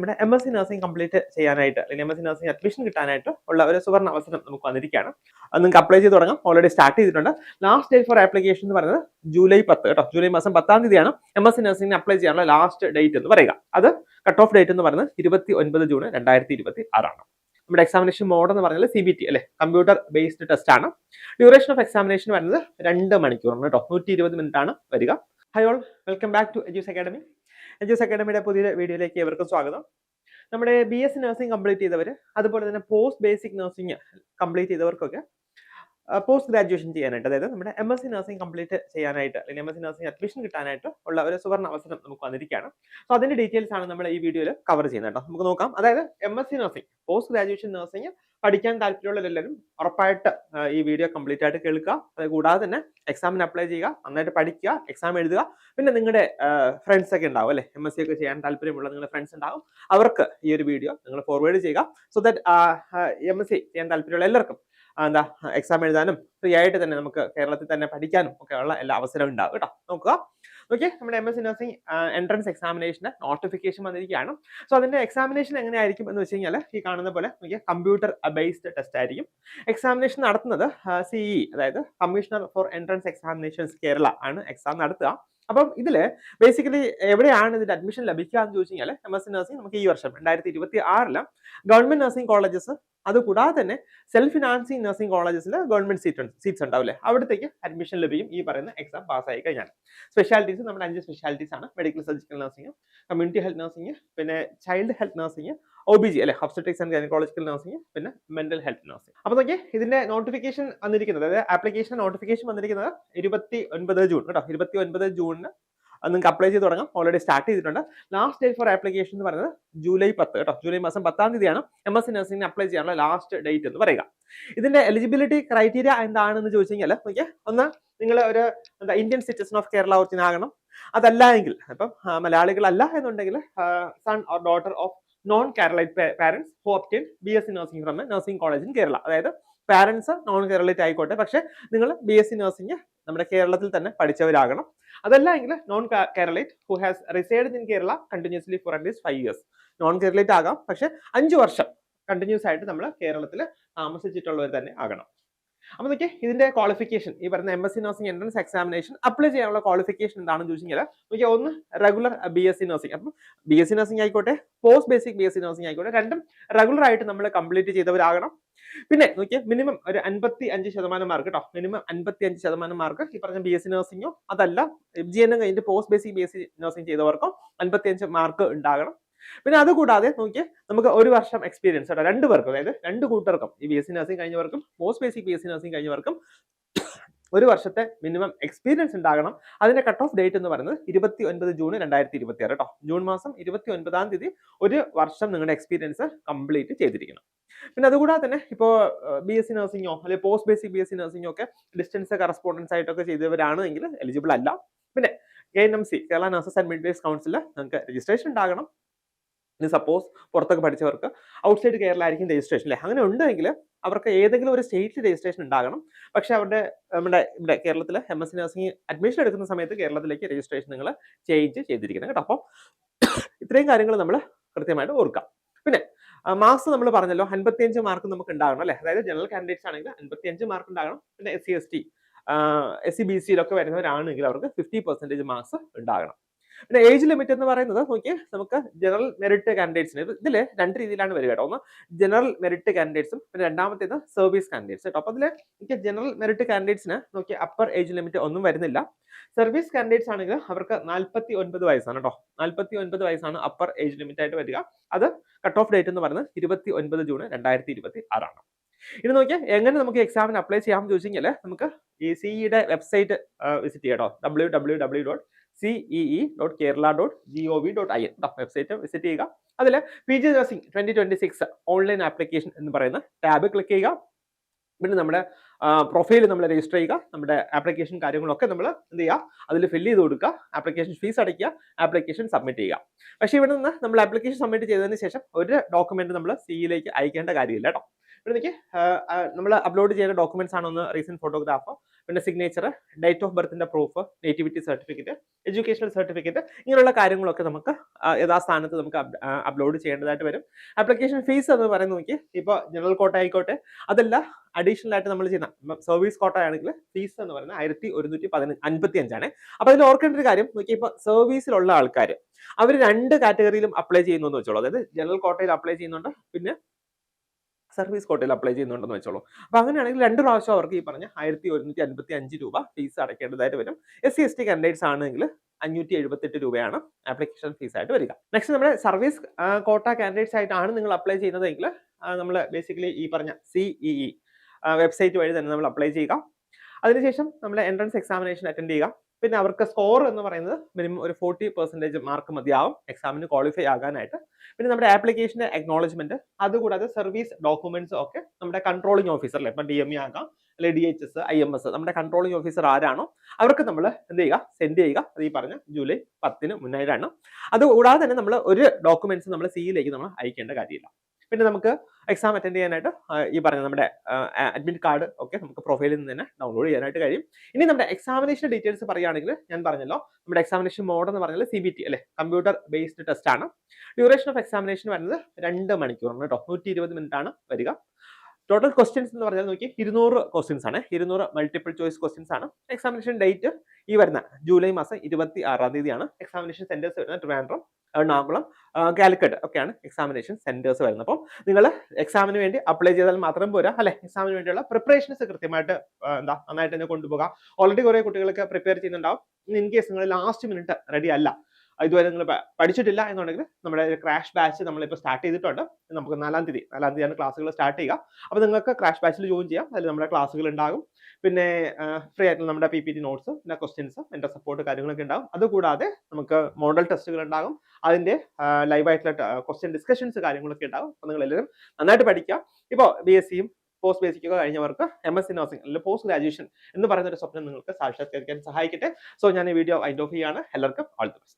നമ്മുടെ MSc nursing complete ചെയ്യാനായിട്ട് അല്ലെങ്കിൽ MSc നഴ്സിംഗ് അഡ്മിഷൻ കിട്ടാനായിട്ട് ഉള്ള ഒരു സുവർണ അവസരം നമുക്ക് വന്നിരിക്കുകയാണ്. അത് നിങ്ങൾക്ക് അപ്ലൈ ചെയ്ത് തുടങ്ങാം. ഓൾറെഡി സ്റ്റാർട്ട് ചെയ്തിട്ടുണ്ട്. ലാസ്റ്റ് ഡേറ്റ് ഫോർ ആപ്ലിക്കേഷൻ എന്ന് പറയുന്നത് ജൂലൈ 10 കേട്ടോ. ജൂലൈ മാസം 10-ാം തീയതിയാണ് MSc നഴ്സിംഗിന് അപ്ലൈ ചെയ്യാനുള്ള ലാസ്റ്റ് ഡേറ്റ് എന്ന് പറയുക. അത് കട്ട് ഓഫ് ഡേറ്റ് എന്ന് പറയുന്നത് 29 ജൂൺ 2026 ആണ്. നമ്മുടെ എക്സാമിനേഷൻ മോഡ് എന്ന് പറഞ്ഞാൽ CBT അല്ലെ, കമ്പ്യൂട്ടർ ബേസ്ഡ് ടെസ്റ്റ് ആണ്. ഡ്യൂറേഷൻ ഓഫ് എക്സാമിനേഷൻ വരുന്നത് 2 മണിക്കൂറാണ് കേട്ടോ. 120 മിനിറ്റ് ആണ് വരിക. Hi all, welcome back to Eduz Academy. Eduz അക്കാഡമിയുടെ പുതിയ വീഡിയോയിലേക്ക് ഏവർക്കും സ്വാഗതം. നമ്മുടെ BSc നഴ്സിംഗ് കംപ്ലീറ്റ് ചെയ്തവർ, അതുപോലെ തന്നെ പോസ്റ്റ് ബേസിക് നഴ്സിംഗ് കംപ്ലീറ്റ് ചെയ്തവർക്കൊക്കെ പോസ്റ്റ് ഗ്രാജുവേഷൻ ചെയ്യാനായിട്ട്, അതായത് നമ്മുടെ MSc നഴ്സിംഗ് കംപ്ലീറ്റ് ചെയ്യാനായിട്ട് അല്ലെങ്കിൽ MSc നഴ്സിംഗ് അഡ്മിഷൻ കിട്ടാനായിട്ട് ഉള്ള ഒരു സുവർണ അവസരം നമുക്ക് വന്നിരിക്കുകയാണ്. സോ അതിന്റെ ഡീറ്റെയിൽസ് ആണ് നമ്മൾ ഈ വീഡിയോയിൽ കവർ ചെയ്യുന്നത് കേട്ടോ. നമുക്ക് നോക്കാം. അതായത് MSc nursing post graduation nursing പഠിക്കാൻ താല്പര്യമുള്ളവരെല്ലാവരും ഉറപ്പായിട്ട് ഈ വീഡിയോ കംപ്ലീറ്റ് ആയിട്ട് കേൾക്കുക. അത് കൂടാതെ തന്നെ എക്സാമിന് അപ്ലൈ ചെയ്യുക, നന്നായിട്ട് പഠിക്കുക, എക്സാം എഴുതുക. പിന്നെ നിങ്ങളുടെ ഫ്രണ്ട്സ് ഒക്കെ ഉണ്ടാവും അല്ലെ, MSc ഒക്കെ ചെയ്യാൻ താല്പര്യമുള്ള നിങ്ങളുടെ ഫ്രണ്ട്സ് ഉണ്ടാവും. അവർക്ക് ഈ ഒരു വീഡിയോ നിങ്ങൾ ഫോർവേഡ് ചെയ്യുക. സോ ദാറ്റ് MSc ചെയ്യാൻ താല്പര്യമുള്ള എല്ലാവർക്കും എക്സാം എഴുതാനും ഫ്രീ ആയിട്ട് തന്നെ നമുക്ക് കേരളത്തിൽ തന്നെ പഠിക്കാനും ഒക്കെ ഉള്ള എല്ലാ അവസരവും ഉണ്ടാവും കേട്ടോ. നോക്കുക. ഓക്കെ, നമ്മുടെ MSc നഴ്സിംഗ് എൻട്രൻസ് എക്സാമിനേഷന് നോട്ടിഫിക്കേഷൻ വന്നിരിക്കുകയാണ്. സോ അതിന്റെ എക്സാമിനേഷൻ എങ്ങനെയായിരിക്കും എന്ന് വെച്ച് കഴിഞ്ഞാൽ ഈ കാണുന്ന പോലെ കമ്പ്യൂട്ടർ ബേസ്ഡ് ടെസ്റ്റ് ആയിരിക്കും. എക്സാമിനേഷൻ നടത്തുന്നത് CE, അതായത് commissioner for entrance examinations Kerala ആണ് എക്സാം നടത്തുക. അപ്പം ഇതില് ബേസിക്കലി എവിടെയാണ് ഇതിന്റെ അഡ്മിഷൻ ലഭിക്കുക എന്ന് ചോദിച്ചു കഴിഞ്ഞാൽ MSc നഴ്സിംഗ് നമുക്ക് ഈ വർഷം 2026 ഗവൺമെന്റ് നഴ്സിംഗ് കോളേജസ്, അതുകൂടാതെ തന്നെ സെൽഫ് ഫിനാൻസിങ് നഴ്സിംഗ് കോളേജസിൽ ഗവൺമെന്റ് സീറ്റ്സ് ഉണ്ടാവില്ലേ, അവിടത്തേക്ക് അഡ്മിഷൻ ലഭിക്കും ഈ പറയുന്ന എക്സാം പാസ്സായി കഴിഞ്ഞാൽ. സ്പെഷ്യാലിറ്റീസ് നമ്മുടെ 5 സ്പെഷ്യാലിറ്റീസ് ആണ്. Medical surgical nursing, community health nursing, പിന്നെ ചൈൽഡ് ഹെൽത്ത് നഴ്സിംഗ്, OBG അല്ലെ, ഒബ്സ്റ്ററ്റിക്സ് ആൻഡ് ഗൈനക്കോളജിക്കൽ നഴ്സിംഗ്, പിന്നെ മെന്റൽ ഹെൽത്ത് നഴ്സിംഗ്. അപ്പൊ നോക്കിയേ, ഇതിന്റെ നോട്ടിഫിക്കേഷൻ വന്നിരിക്കുന്നത്, അതായത് ആപ്ലിക്കേഷൻ നോട്ടിഫിക്കേഷൻ വന്നിരിക്കുന്നത് 29 ജൂൺ കേട്ടോ. 29 ജൂണിന് നിങ്ങൾക്ക് അപ്ലൈ ചെയ്ത് തുടങ്ങാം. ഓൾറെഡി സ്റ്റാർട്ട് ചെയ്തിട്ടുണ്ട്. ലാസ്റ്റ് ഡേറ്റ് ഫോർ ആപ്ലിക്കേഷൻ എന്ന് പറയുന്നത് ജൂലൈ 10 കേട്ടോ. ജൂലൈ മാസം 10-ാം തീയതിയാണ് MSc നഴ്സിംഗിന് അപ്ലൈ ചെയ്യാനുള്ള ലാസ്റ്റ് ഡേറ്റ് എന്ന് പറയുക. ഇതിന്റെ എലിജിബിലിറ്റി ക്രൈറ്റീരിയ എന്താണെന്ന് ചോദിച്ചു കഴിഞ്ഞാൽ നോക്കിയേ, ഒന്ന് നിങ്ങൾ ഒരു Indian citizen of Kerala origin ആകണം. അതല്ല എങ്കിൽ ഇപ്പം മലയാളികളല്ല എന്നുണ്ടെങ്കിൽ son or daughter of non Keralite parents who obtain BSc nursing from a nursing college in Kerala. അതായത് പാരന്റ്സ് നോൺ കേരളൈറ്റ് ആയിക്കോട്ടെ, പക്ഷെ നിങ്ങൾ BSc നഴ്സിംഗ് നമ്മുടെ കേരളത്തിൽ തന്നെ പഠിച്ചവരാകണം. അതല്ല എങ്കിൽ non Keralite who has resided in Kerala continuously for at least 5 years. Non Keralite ആകാം, പക്ഷെ 5 വർഷം കണ്ടിന്യൂസ് ആയിട്ട് നമ്മൾ കേരളത്തിൽ താമസിച്ചിട്ടുള്ളവർ തന്നെ ആകണം. അപ്പൊ നോക്കിയേ, ഇതിന്റെ ക്വാളിഫിക്കേഷൻ ഈ പറയുന്ന MSc nursing entrance examination apply ചെയ്യാനുള്ള ക്വാളിഫിക്കേഷൻ എന്താണെന്ന് ചോദിച്ചാൽ നോക്കിയാൽ, ഒന്ന് റെഗുലർ BSc നഴ്സിംഗ്. അപ്പം BSc നഴ്സിംഗ് ആയിക്കോട്ടെ, പോസ്റ്റ് ബേസിക് BSc നഴ്സിംഗ് ആയിക്കോട്ടെ, രണ്ടും റെഗുലർ ആയിട്ട് നമ്മൾ കംപ്ലീറ്റ് ചെയ്തവരാകണം. പിന്നെ നോക്കിയാൽ മിനിമം ഒരു 55% മാർക്ക് കേട്ടോ. മിനിമം 55% മാർക്ക് ഈ പറഞ്ഞ BSc നഴ്സിംഗോ അതല്ല FGN കഴിഞ്ഞിട്ട് പോസ്റ്റ് ബേസിക് BSc നഴ്സിംഗ് ചെയ്തവർക്കോ 55 മാർക്ക് ഉണ്ടാകണം. പിന്നെ അതുകൂടാതെ നോക്കിയേ, നമുക്ക് 1 വർഷം എക്സ്പീരിയൻസ് കേട്ടോ, 2 പേർക്കും, അതായത് 2 കൂട്ടർക്കും, ഈ BSc നഴ്സിംഗ് കഴിഞ്ഞവർക്കും പോസ്റ്റ് ബേസിക് BSc നഴ്സിംഗ് കഴിഞ്ഞവർക്കും 1 വർഷത്തെ മിനിമം എക്സ്പീരിയൻസ് ഉണ്ടാകണം. അതിന്റെ കട്ട് ഓഫ് ഡേറ്റ് എന്ന് പറയുന്നത് 29 ജൂൺ 2026 കേട്ടോ. ജൂൺ മാസം 29-ാം തീയതി 1 വർഷം നിങ്ങളുടെ എക്സ്പീരിയൻസ് കംപ്ലീറ്റ് ചെയ്തിരിക്കണം. പിന്നെ അതുകൂടാതെ തന്നെ ഇപ്പോൾ BSc നഴ്സിംഗോ അല്ലെങ്കിൽ പോസ്റ്റ് ബേസിക് BSc നഴ്സിംഗോ ഒക്കെ ഡിസ്റ്റൻസ് കറസ്പോണ്ടൻസ് ആയിട്ടൊക്കെ ചെയ്തവരാണെങ്കിൽ എലിജിബിൾ അല്ല. പിന്നെ KNMC, Kerala nurses and midwives കൗൺസിലിൽ നിങ്ങൾക്ക് രജിസ്ട്രേഷൻ ഉണ്ടാകണം. ഇനി സപ്പോസ് പുറത്തൊക്കെ പഠിച്ചവർക്ക് ഔട്ട്സൈഡ് കേരള ആയിരിക്കും രജിസ്ട്രേഷൻ അല്ലേ, അങ്ങനെ ഉണ്ടെങ്കിൽ അവർക്ക് ഏതെങ്കിലും ഒരു സ്റ്റേറ്റിൽ രജിസ്ട്രേഷൻ ഉണ്ടാകണം. പക്ഷെ അവരുടെ ഇവിടെ കേരളത്തിൽ MSc നഴ്സിംഗ് അഡ്മിഷൻ എടുക്കുന്ന സമയത്ത് കേരളത്തിലേക്ക് രജിസ്ട്രേഷൻ നിങ്ങൾ ചേഞ്ച് ചെയ്തിരിക്കണം കേട്ടോ. അപ്പം ഇത്രയും കാര്യങ്ങൾ നമ്മൾ കൃത്യമായിട്ട് ഓർക്കാം. പിന്നെ മാർക്സ് നമ്മൾ പറഞ്ഞല്ലോ, 55 മാർക്ക് നമുക്ക് ഉണ്ടാകണം അല്ലെ. അതായത് ജനറൽ കാൻഡിഡേറ്റ്സ് ആണെങ്കിൽ 55 മാർക്ക് ഉണ്ടാകണം. പിന്നെ SC ST SC BCയിലൊക്കെ വരുന്നവരാണെങ്കിൽ അവർക്ക് 50% മാർക്സ് ഉണ്ടാകണം. പിന്നെ ഏജ് ലിമിറ്റ് എന്ന് പറയുന്നത് നോക്കിയേ, നമുക്ക് ജനറൽ മെറിറ്റ് കാൻഡിഡേറ്റ്സിന് ഇതിൽ 2 രീതിയിലാണ് വരിക കേട്ടോ. ഒന്ന് ജനറൽ മെറിറ്റ് കാൻഡിഡേറ്റ്സും പിന്നെ രണ്ടാമത്തേത് സർവീസ് കാൻഡിഡേറ്റ്സ് കേട്ടോ. അപ്പൊ അതിൽ ജനറൽ മെറിറ്റ് കാൻഡിഡേറ്റ്സിന് നോക്കി അപ്പർ ഏജ് ലിമിറ്റ് ഒന്നും വരുന്നില്ല. സർവീസ് കാൻഡിഡേറ്റ്സ് ആണെങ്കിൽ അവർക്ക് 49 വയസ്സാണ് കേട്ടോ. 49 വയസ്സാണ് അപ്പർ ഏജ് ലിമിറ്റ് ആയിട്ട് വരിക. അത് കട്ട് ഓഫ് ഡേറ്റ് എന്ന് പറയുന്നത് 29 ജൂൺ 2026 ആണ്. ഇനി നോക്കിയാൽ എങ്ങനെ നമുക്ക് എക്സാമിന് അപ്ലൈ ചെയ്യാമെന്ന് ചോദിച്ചു കഴിഞ്ഞാൽ നമുക്ക് ഈ CEയുടെ വെബ്സൈറ്റ് വിസിറ്റ് ചെയ്യാം കേട്ടോ. www.cee.kerala.gov.in വെബ്സൈറ്റ് വിസിറ്റ് ചെയ്യുക. അതിൽ PG നഴ്സിംഗ് 2026 ഓൺലൈൻ ആപ്ലിക്കേഷൻ എന്ന് പറയുന്ന ടാബ് ക്ലിക്ക് ചെയ്യുക. പിന്നെ നമ്മുടെ പ്രൊഫൈൽ നമ്മൾ രജിസ്റ്റർ ചെയ്യുക. നമ്മുടെ ആപ്ലിക്കേഷൻ കാര്യങ്ങളൊക്കെ നമ്മൾ എന്ത് ചെയ്യുക, അതിൽ ഫില്ല് ചെയ്ത് കൊടുക്കുക. ആപ്ലിക്കേഷൻ ഫീസ് അടയ്ക്കുക, ആപ്ലിക്കേഷൻ സബ്മിറ്റ് ചെയ്യുക. പക്ഷേ ഇവിടെ നിന്ന് നമ്മൾ ആപ്ലിക്കേഷൻ സബ്മിറ്റ് ചെയ്തതിന് ശേഷം ഒരു ഡോക്യുമെന്റ് നമ്മൾ CEയിലേക്ക് അയക്കേണ്ട കാര്യമില്ല കേട്ടോ. പിന്നെ എനിക്ക് നമ്മൾ അപ്ലോഡ് ചെയ്യുന്ന ഡോക്യുമെന്റ്സ് ആണ് ഒന്ന് റീസെന്റ് ഫോട്ടോഗ്രാഫ്, പിന്നെ സിഗ്നേച്ചർ, ഡേറ്റ് ഓഫ് ബർത്തിന്റെ proof, nativity certificate, educational certificate, ഇങ്ങനെയുള്ള കാര്യങ്ങളൊക്കെ നമുക്ക് യഥാസ്ഥാനത്ത് നമുക്ക് അപ്ലോഡ് ചെയ്യേണ്ടതായിട്ട് വരും. ആപ്ലിക്കേഷൻ ഫീസ് എന്ന് പറയുന്നത് നോക്കി ഇപ്പോൾ ജനറൽ കോട്ട ആയിക്കോട്ടെ അതല്ല അഡീഷണൽ ആയിട്ട് നമ്മൾ ചെയ്യുന്ന സർവീസ് കോട്ട ആണെങ്കിൽ ഫീസ് എന്ന് പറയുന്നത് 1155 ആണ്. അപ്പൊ അതിൽ ഓർക്കേണ്ട ഒരു കാര്യം നോക്കി, ഇപ്പൊ സർവീസിലുള്ള ആൾക്കാർ അവർ 2 കാറ്റഗറിയിലും അപ്ലൈ ചെയ്യുന്നു എന്ന് വെച്ചോളൂ. അതായത് ജനറൽ കോട്ടയിൽ അപ്ലൈ ചെയ്യുന്നുണ്ട്, പിന്നെ സർവീസ് കോട്ടയിൽ അപ്ലൈ ചെയ്യുന്നുണ്ടെന്ന് വെച്ചോളൂ. അപ്പൊ അങ്ങനെയാണെങ്കിൽ 2 പ്രാവശ്യം അവർക്ക് ഈ പറഞ്ഞ 1155 രൂപ ഫീസ് അടയ്ക്കേണ്ടതായിട്ട് വരും. SC/ST കാൻഡിഡേറ്റ്സ് ആണെങ്കിൽ 578 രൂപയാണ് ആപ്ലിക്കേഷൻ ഫീസ് ആയിട്ട് വരിക. നെക്സ്റ്റ് നമ്മുടെ സർവീസ് കോട്ട കാൻഡിഡേറ്റ്സ് ആയിട്ടാണ് നിങ്ങൾ അപ്ലൈ ചെയ്യുന്നതെങ്കിൽ നമ്മൾ ബേസിക്കലി ഈ പറഞ്ഞ CEE വെബ്സൈറ്റ് വഴി തന്നെ നമ്മൾ അപ്ലൈ ചെയ്യുക. അതിനുശേഷം നമ്മൾ എൻട്രൻസ് എക്സാമിനേഷൻ അറ്റൻഡ് ചെയ്യുക. പിന്നെ അവർക്ക് സ്കോർ എന്ന് പറയുന്നത് മിനിമം ഒരു 40% മാർക്ക് മതിയാവും എക്സാമിന് ക്വാളിഫൈ ആകാനായിട്ട്. പിന്നെ നമ്മുടെ ആപ്ലിക്കേഷന്റെ അക്നോളജ്മെന്റ്, അതുകൂടാതെ സർവീസ് ഡോക്യുമെന്റ്സ് ഒക്കെ നമ്മുടെ കൺട്രോളിംഗ് ഓഫീസർ, ഇപ്പം DME ആകാം, അല്ലെങ്കിൽ DHS, IMS, നമ്മുടെ കൺട്രോളിംഗ് ഓഫീസർ ആരാണോ അവർക്ക് നമ്മൾ എന്ത് ചെയ്യുക, സെൻഡ് ചെയ്യുക. അത് ഈ പറഞ്ഞ ജൂലൈ 10 മുന്നായിട്ടാണ്. അതുകൂടാതെ തന്നെ നമ്മൾ ഒരു ഡോക്യുമെന്റ്സ് നമ്മൾ CEയിലേക്ക് നമ്മൾ അയക്കേണ്ട കാര്യമില്ല. പിന്നെ നമുക്ക് എക്സാം അറ്റൻഡ് ചെയ്യാനായിട്ട് ഈ പറഞ്ഞ നമ്മുടെ അഡ്മിറ്റ് കാർഡ് ഒക്കെ നമുക്ക് പ്രൊഫൈലിൽ നിന്ന് തന്നെ ഡൗൺലോഡ് ചെയ്യാനായിട്ട് കഴിയും. ഇനി നമ്മുടെ എക്സാമിനേഷൻ ഡീറ്റെയിൽസ് പറയുകയാണെങ്കിൽ ഞാൻ പറഞ്ഞല്ലോ, നമ്മുടെ എക്സാമിനേഷൻ മോഡ് എന്ന് പറഞ്ഞാൽ CBT അല്ലെ, കമ്പ്യൂട്ടർ ബേസ്ഡ് ടെസ്റ്റ് ആണ്. ഡ്യൂറേഷൻ ഓഫ് എക്സാമിനേഷൻ വരുന്നത് 2 മണിക്കൂറാണ് കേട്ടോ, 120 മിനിറ്റ് ആണ് വരിക. ടോട്ടൽ ക്വസ്റ്റ്യൻസ് എന്ന് പറഞ്ഞാൽ നോക്കി 200 ക്വസ്റ്റ്യൻസ് ആണ്, 200 മൾട്ടിപ്പിൾ ചോയ്സ് ക്വസ്റ്റ്യൻസ് ആണ്. എക്സാമിനേഷൻ ഡേറ്റ് ഈ വരുന്ന ജൂലൈ മാസം 26-ാം തീയതിയാണ്. എക്സാമിനേഷൻ സെന്റേഴ്സ് വരുന്നത് ട്രിവാൻഡ്രം, എറണാകുളം, കാലിക്കറ്റ് ഒക്കെയാണ് എക്സാമിനേഷൻ സെന്റേഴ്സ് വരുന്നത്. അപ്പോൾ നിങ്ങൾ എക്സാമിന് വേണ്ടി അപ്ലൈ ചെയ്താൽ മാത്രം പോരാ അല്ലെ, എക്സാമിന് വേണ്ടിയുള്ള പ്രിപ്പറേഷൻസ് കൃത്യമായിട്ട് നന്നായിട്ട് തന്നെ കൊണ്ടുപോകാം. ഓൾറെഡി കുറെ കുട്ടികളൊക്കെ പ്രിപ്പയർ ചെയ്യുന്നുണ്ടാവും. ഇൻ കേസ് നിങ്ങൾ ലാസ്റ്റ് മിനിറ്റ് റെഡി അല്ല, ഇതുവരെ നിങ്ങൾ പഠിച്ചിട്ടില്ല എന്നുണ്ടെങ്കിൽ നമ്മുടെ ക്രാഷ് ബാച്ച് നമ്മളിപ്പോൾ സ്റ്റാർട്ട് ചെയ്തിട്ടുണ്ട്. നമുക്ക് 4-ാം തീയതിയാണ് ക്ലാസ്സുകൾ സ്റ്റാർട്ട് ചെയ്യുക. അപ്പോൾ നിങ്ങൾക്ക് ക്രാഷ് ബാച്ചിൽ ജോയിൻ ചെയ്യാം. അതിൽ നമ്മുടെ ക്ലാസ്സുകൾ ഉണ്ടാകും. പിന്നെ ഫ്രീ ആയിട്ടുള്ള നമ്മുടെ PPT നോട്ട്സ്, പിന്നെ ക്വസ്റ്റ്യൻസ്, എൻ്റെ സപ്പോർട്ട് കാര്യങ്ങളൊക്കെ ഉണ്ടാകും. അതുകൂടാതെ നമുക്ക് മോഡൽ ടെസ്റ്റുകൾ ഉണ്ടാകും. അതിന്റെ ലൈവ് ആയിട്ടുള്ള ക്വസ്റ്റ്യൻ ഡിസ്കഷൻസ് കാര്യങ്ങളൊക്കെ ഉണ്ടാകും. അപ്പോൾ നിങ്ങൾ എല്ലാവരും നന്നായിട്ട് പഠിക്കുക. ഇപ്പോൾ BSc-യും പോസ്റ്റ് ബേസിക് ഒക്കെ കഴിഞ്ഞവർക്ക് MSc നഴ്സിംഗ് അല്ലെങ്കിൽ പോസ്റ്റ് ഗ്രാജുവേഷൻ എന്ന് പറയുന്ന ഒരു സ്വപ്നം നിങ്ങൾക്ക് സാക്ഷാത്കരിക്കാൻ സഹായിക്കട്ടെ. സോ ഞാൻ ഈ വീഡിയോ വൈൻഡ് ഓഫ് ചെയ്യാണ്. എല്ലാവർക്കും ഓൾ ദി ബെസ്റ്റ്.